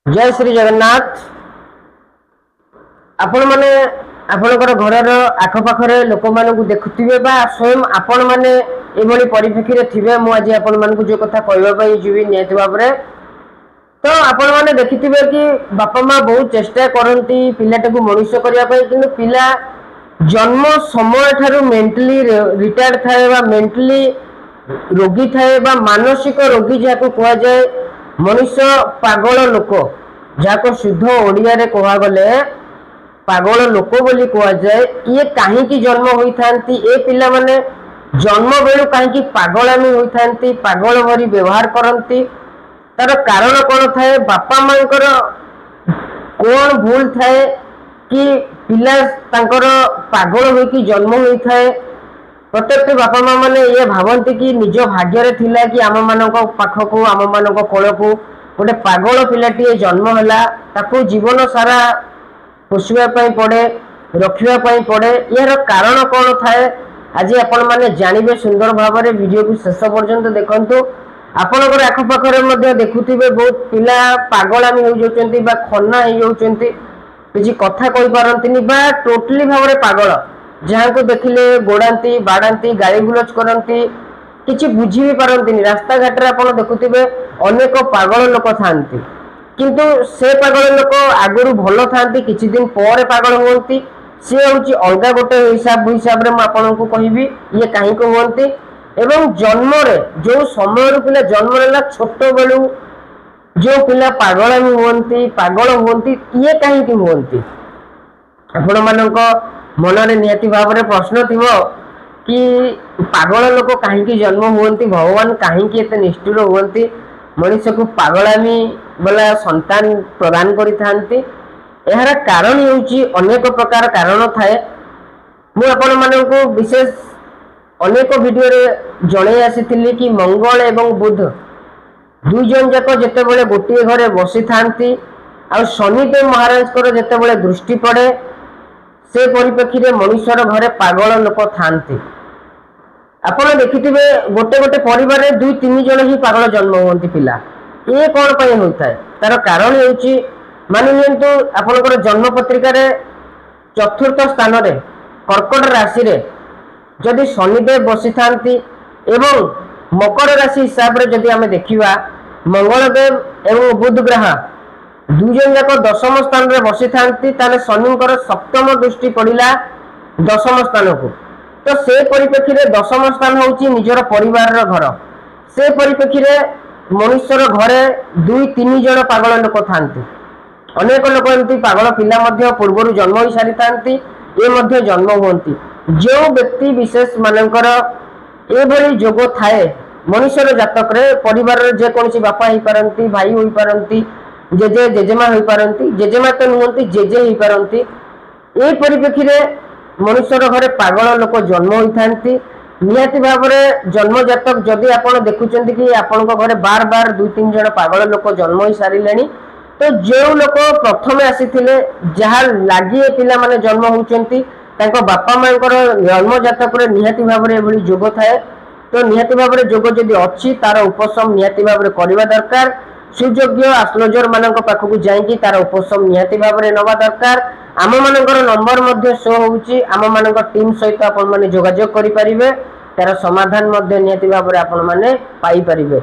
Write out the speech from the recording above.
जय श्री जगन्नाथ। आपण माने आपणकर घर आखपाखे लोक मानू देखुवे स्वयं आपण मैंने ये परिप्रेक्षी थे मुझे आपण मानक जो कथा कहवाई जी निहती भाव में तो आपण मैंने देखिथे कि बापा माँ बहुत चेष्टा करती पिलाटा को मनुष्य करने कि पिला जन्म समय ठारू मेंटली रिटायर्ड थाए मेंटली रोगी थाए मानसिक रोगी जहाँ कह जाए मनुष्य पागल लोक जहाँ शुद्ध ओडिया रे कह गले पागल लोक बोली कह जाए ये कहीं जन्म होता ए पिला माने जन्म बेलू कहीं पागलामी होता पागल भरी व्यवहार करती तार कारण कौन थाए बापा माँ कौन भूल थाए कि पिला तांकर पागल होकी जन्म होता है। प्रत्येक बापा माँ मैंने ये भावती कि निज भाग्य थिला कि आम मान पाखक आम मान कोल को गोटे पागल पिलाटी जन्म है जीवन सारा पोषापी पड़े रखापी पड़े यार कारण कौन थाए आज आपण मैंने जानवे सुंदर भाव में वीडियो को शेष पर्यंत देखु आपणकर आखपाखे देखुवे बहुत पिला पागलामी हो जाती खन्ना हो जाती किसी कथा कही पारती टोटली भाव में पागल जहाँ को देखिले गोड़ाती बाड़ाती गाड़ी गुलज करती किसी बुझी भी पारती रास्ता घाट आप देखुवे अनेक पागल लोक था किंतु से पागल लोक आगुरी भल था किसी दिन पर पागल होती सी हूँ अलग गोटे हिसाब हिसाब से मुझे कहबी ये कहीं हमें एवं जन्म जो समय पिला जन्म लेला छोट बेलू जो पिला पागलामी हुंती पागल हुंती ये कहीं हुंती आपण मानक मन में निहती भाव में प्रश्न थी कि पागल लोक कहीं जन्म हुंती भगवान कहीं एत निष्ठुर हुंती मनुष्य को पागलामी वाला संतान प्रदान करि यार कारण होउची अनेक प्रकार कारण थाए मु आपण मानक विशेष अनेक वीडियो रे जणे आसी कि मंगल एवं बुध दुई जन जाक जिते गोटे घरे बसी था शनिदेव महाराज को जिते दृष्टि पड़े से परिप्रेक्षी में मनुष्यर घरे पागल लोक था आपड़ देखिथे गोटे गोटे परिवार दुई तीन जन ही पागल जन्म होती पिला ये कौन पर होता है तार कारण हो मानि लिंतु आपणकर जन्म पत्रिका चतुर्थ स्थान रे कर्कट राशि रे जदि शनिदेव बसी था एवं मकर राशि हिसाब से जदि आम देखा मंगलदेव एवं बुध ग्रह दुई जन जाक दशम स्थान में बसी था शनिकर सप्तम दृष्टि पड़ा दशम स्थान को तो से परिप्रेक्षी में दशम स्थान हूँ निजर परिवार घर से परिप्रेक्षी में मनुष्यर घरे दुई तीन जन पागल लोक था अनेक लोक एमती पागल पिला पूर्वर जन्म हो सारी था ये जन्म होती जो व्यक्ति विशेष मानकर एभली जोग थाए मनुष्यर जातक रे परिवार जेकोसी बापा हो पारती भाई हो पारती जेजे जेजेमा हो पारती जेजेमा तो नुहति जेजे हो पारती ये परिप्रेक्षी में मनुष्यर घरे पागल लोक जन्म होता निहाती भाव में जन्म जातक जदि आप देखुं कि आपण घरे बार बार दुई तीन जन पागल लोक जन्म हो सारे तो जो लोक प्रथम आसी जहाँ लगी पिला माने जन्म होती बापा माँ जन्म जातक निहाती भाव में जोग थाए तो निहाती भाव में जोग जदि अच्छी तार उपशम निहाती भाव में करवा दरकार सुयोग्य एस्ट्रोलजर मान पाखक जाकि तार उपशम निहाती भाव में नवा दरकार आम मानकर नंबर शो होउची आम मानक टीम सहित आपण माने जोगाजोग करि परिबे तार समाधान निहाती भाव में आपण माने पाई परिबे।